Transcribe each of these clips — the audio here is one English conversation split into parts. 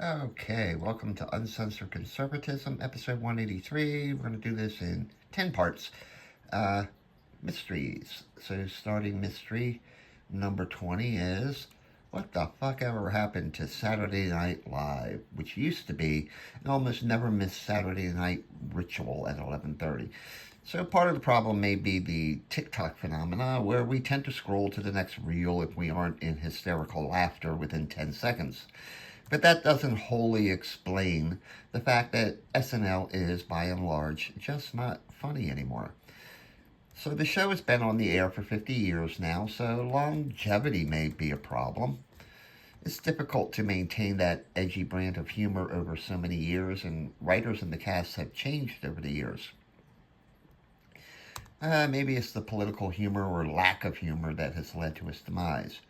Okay, welcome to Uncensored Conservatism, episode 183. We're going to do this in 10 parts. Uh, Mysteries. So, starting mystery number 20 is what the fuck ever happened to Saturday Night Live, which used to be an almost never missed Saturday night ritual at 11:30. So, part of the problem may be the TikTok phenomena, where we tend to scroll to the next reel if we aren't in hysterical laughter within 10 seconds. But that doesn't wholly explain the fact that SNL is, by and large, just not funny anymore. So the show has been on the air for 50 years now, so longevity may be a problem. It's difficult to maintain that edgy brand of humor over so many years, and writers in the cast have changed over the years. Maybe it's the political humor or lack of humor that has led to its demise.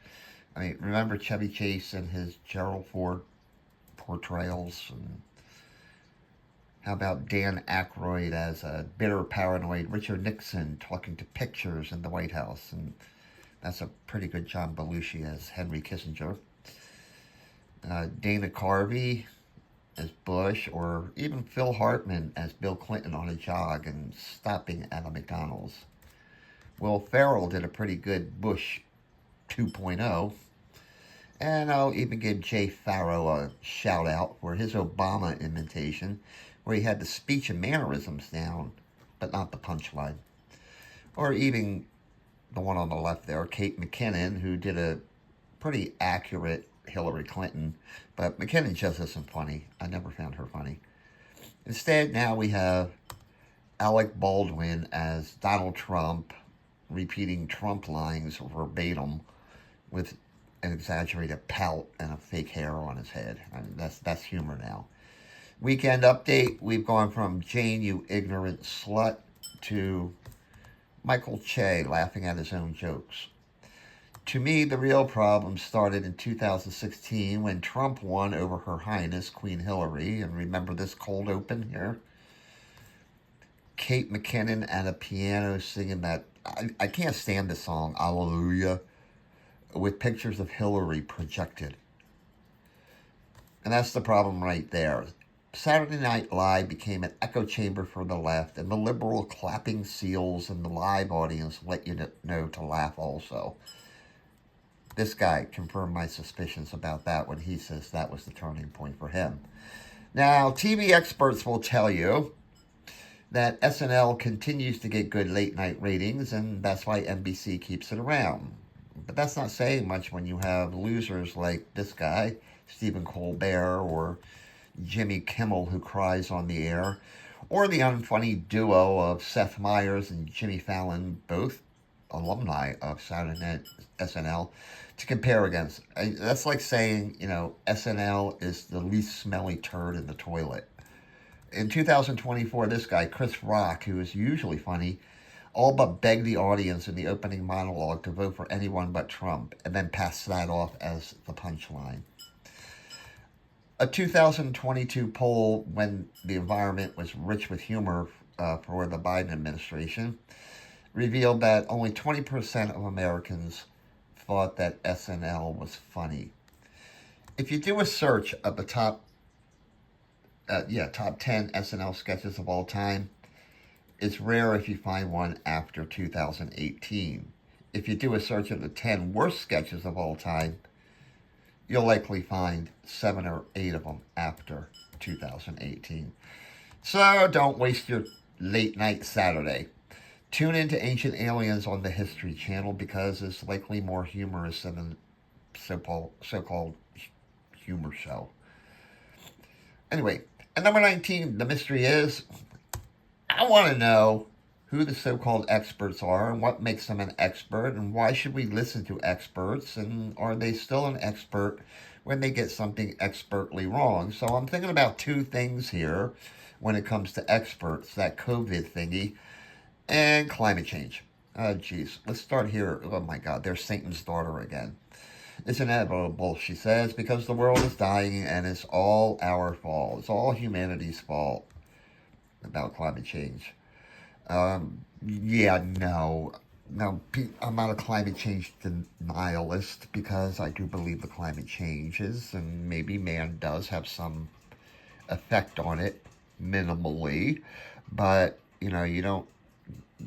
I mean, remember Chevy Chase and his Gerald Ford portrayals? And how about Dan Aykroyd as a bitter, paranoid Richard Nixon talking to pictures in the White House? And that's a pretty good John Belushi as Henry Kissinger. Dana Carvey as Bush, or even Phil Hartman as Bill Clinton on a jog and stopping at a McDonald's. Will Ferrell did a pretty good Bush 2.0. And I'll even give Jay Farrow a shout out for his Obama imitation, where he had the speech and mannerisms down, but not the punchline. Or even the one on the left there, Kate McKinnon, who did a pretty accurate Hillary Clinton, but McKinnon just isn't funny. I never found her funny. Instead, now we have Alec Baldwin as Donald Trump, repeating Trump lines verbatim with an exaggerated pout and a fake hair on his head. I mean, that's humor now. Weekend update, we've gone from Jane, you ignorant slut, to Michael Che laughing at his own jokes. To me, the real problem started in 2016 when Trump won over Her Highness Queen Hillary. And remember this cold open here? Kate McKinnon at a piano singing that, I can't stand this song, Hallelujah, with pictures of Hillary projected. And that's the problem right there. Saturday Night Live became an echo chamber for the left, and the liberal clapping seals in the live audience let you know to laugh also. This guy confirmed my suspicions about that when he says that was the turning point for him. Now, TV experts will tell you that SNL continues to get good late night ratings, and that's why NBC keeps it around. But that's not saying much when you have losers like this guy, Stephen Colbert, or Jimmy Kimmel, who cries on the air, or the unfunny duo of Seth Meyers and Jimmy Fallon, both alumni of Saturday Night SNL, to compare against. That's like saying, SNL is the least smelly turd in the toilet. In 2024, this guy, Chris Rock, who is usually funny, all but begged the audience in the opening monologue to vote for anyone but Trump, and then passed that off as the punchline. A 2022 poll, when the environment was rich with humor for the Biden administration, revealed that only 20% of Americans thought that SNL was funny. If you do a search of the top 10 SNL sketches of all time, it's rare if you find one after 2018. If you do a search of the 10 worst sketches of all time, you'll likely find 7 or 8 of them after 2018. So don't waste your late night Saturday. Tune into Ancient Aliens on the History Channel because it's likely more humorous than a so-called humor show. Anyway, at number 19, the mystery is, I want to know who the so-called experts are and what makes them an expert and why should we listen to experts and are they still an expert when they get something expertly wrong. So I'm thinking about two things here when it comes to experts, that COVID thingy and climate change. Oh, geez. Let's start here. Oh, my God. There's Satan's daughter again. It's inevitable, she says, because the world is dying and it's all our fault. It's all humanity's fault about climate change. No. Now, I'm not a climate change denialist because I do believe the climate changes and maybe man does have some effect on it minimally, but you don't.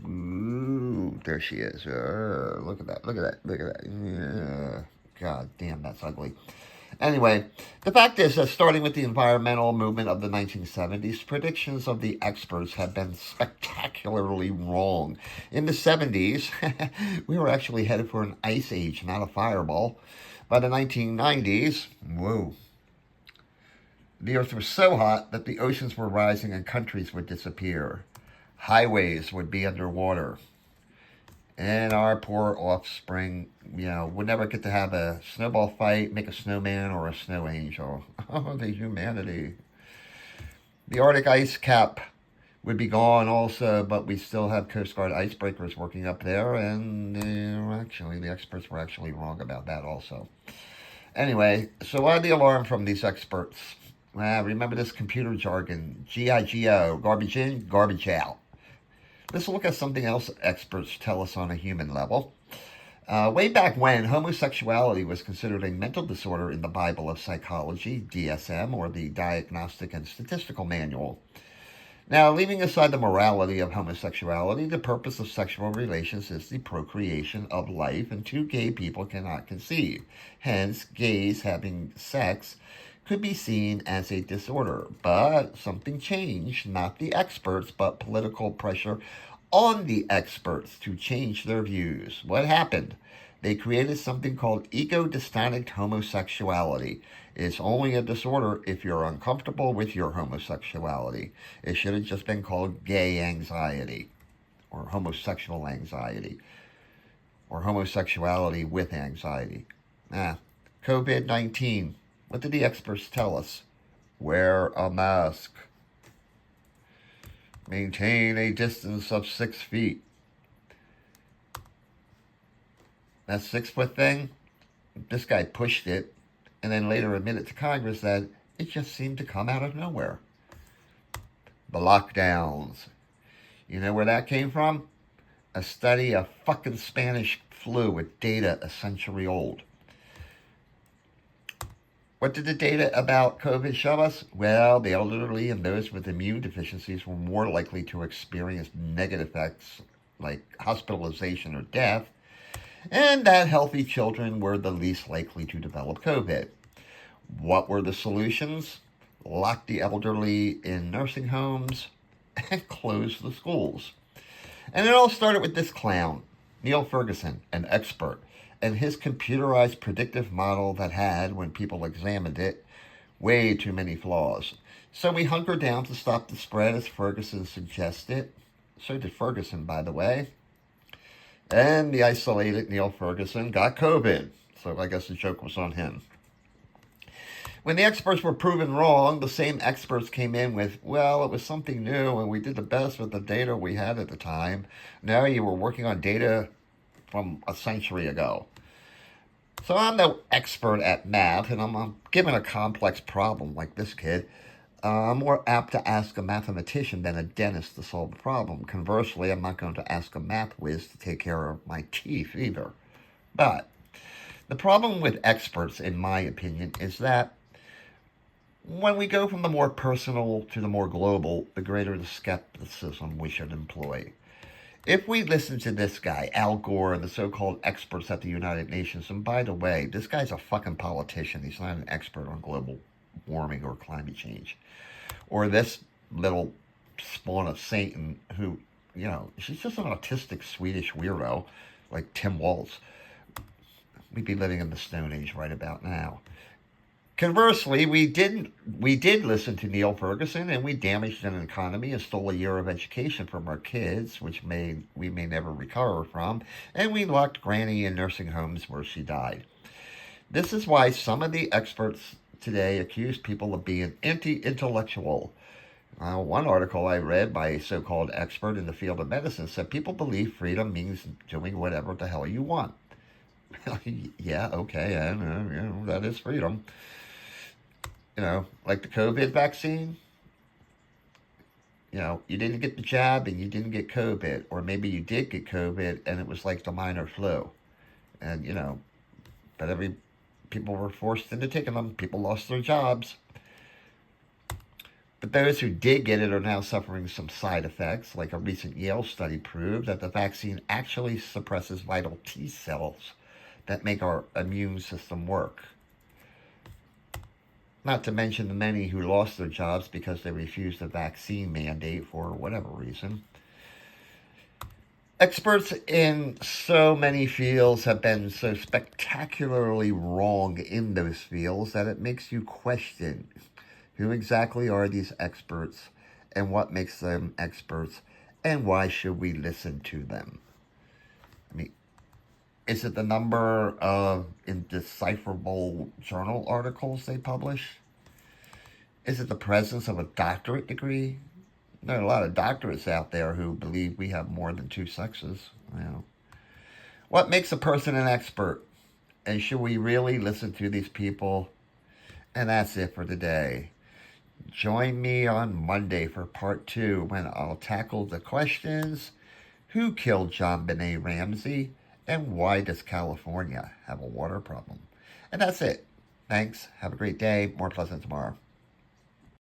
Ooh, there she is. Look at that! Look at that! Look at that! God damn, that's ugly. Anyway, the fact is that starting with the environmental movement of the 1970s, predictions of the experts have been spectacularly wrong. In the 70s, we were actually headed for an ice age, not a fireball. By the 1990s, whoa, the earth was so hot that the oceans were rising and countries would disappear. Highways would be underwater. And our poor offspring, would never get to have a snowball fight, make a snowman, or a snow angel. Oh, the humanity. The Arctic ice cap would be gone also, but we still have Coast Guard icebreakers working up there, and actually, the experts were actually wrong about that also. Anyway, so why the alarm from these experts? Remember this computer jargon, GIGO, garbage in, garbage out. Let's look at something else experts tell us on a human level. Way back when, homosexuality was considered a mental disorder in the Bible of Psychology, DSM, or the Diagnostic and Statistical Manual. Now, leaving aside the morality of homosexuality, the purpose of sexual relations is the procreation of life, and two gay people cannot conceive. Hence, gays having sex could be seen as a disorder. But something changed, not the experts, but political pressure on the experts to change their views. What happened? They created something called ego-dystonic homosexuality. It's only a disorder if you're uncomfortable with your homosexuality. It should have just been called gay anxiety, or homosexual anxiety, or homosexuality with anxiety. COVID-19. What did the experts tell us? Wear a mask. Maintain a distance of 6 feet. That 6-foot thing, this guy pushed it and then later admitted to Congress that it just seemed to come out of nowhere. The lockdowns. You know where that came from? A study of fucking Spanish flu with data a century old. What did the data about COVID show us? Well, the elderly and those with immune deficiencies were more likely to experience negative effects like hospitalization or death, and that healthy children were the least likely to develop COVID. What were the solutions? Lock the elderly in nursing homes and close the schools. And it all started with this clown, Neil Ferguson, an expert, and his computerized predictive model that had, when people examined it, way too many flaws. So we hunkered down to stop the spread as Ferguson suggested. So did Ferguson, by the way. And the isolated Neil Ferguson got COVID. So I guess the joke was on him. When the experts were proven wrong, the same experts came in with, well, it was something new and we did the best with the data we had at the time. Now you were working on data from a century ago. So I'm no expert at math, and I'm given a complex problem like this kid. I'm more apt to ask a mathematician than a dentist to solve the problem. Conversely, I'm not going to ask a math whiz to take care of my teeth either. But the problem with experts, in my opinion, is that when we go from the more personal to the more global, the greater the skepticism we should employ. If we listen to this guy, Al Gore, and the so-called experts at the United Nations, and by the way, this guy's a fucking politician. He's not an expert on global warming or climate change. Or this little spawn of Satan who, she's just an autistic Swedish weirdo like Tim Waltz. We'd be living in the Stone Age right about now. Conversely, we did listen to Neil Ferguson, and we damaged an economy and stole a year of education from our kids, which we may never recover from, and we locked Granny in nursing homes where she died. This is why some of the experts today accuse people of being anti-intellectual. One article I read by a so-called expert in the field of medicine said people believe freedom means doing whatever the hell you want. Yeah, okay, and that is freedom. Like the COVID vaccine. You didn't get the jab and you didn't get COVID, or maybe you did get COVID and it was like the minor flu, and but people were forced into taking them. People lost their jobs. But those who did get it are now suffering some side effects, like a recent Yale study proved that the vaccine actually suppresses vital T cells that make our immune system work. Not to mention the many who lost their jobs because they refused the vaccine mandate for whatever reason. Experts in so many fields have been so spectacularly wrong in those fields that it makes you question who exactly are these experts and what makes them experts and why should we listen to them? I mean, is it the number of indecipherable journal articles they publish? Is it the presence of a doctorate degree? There are a lot of doctorates out there who believe we have more than two sexes. What makes a person an expert? And should we really listen to these people? And that's it for today. Join me on Monday for part 2 when I'll tackle the questions: who killed John Benet Ramsey? And why does California have a water problem? And that's it. Thanks. Have a great day. More pleasant tomorrow.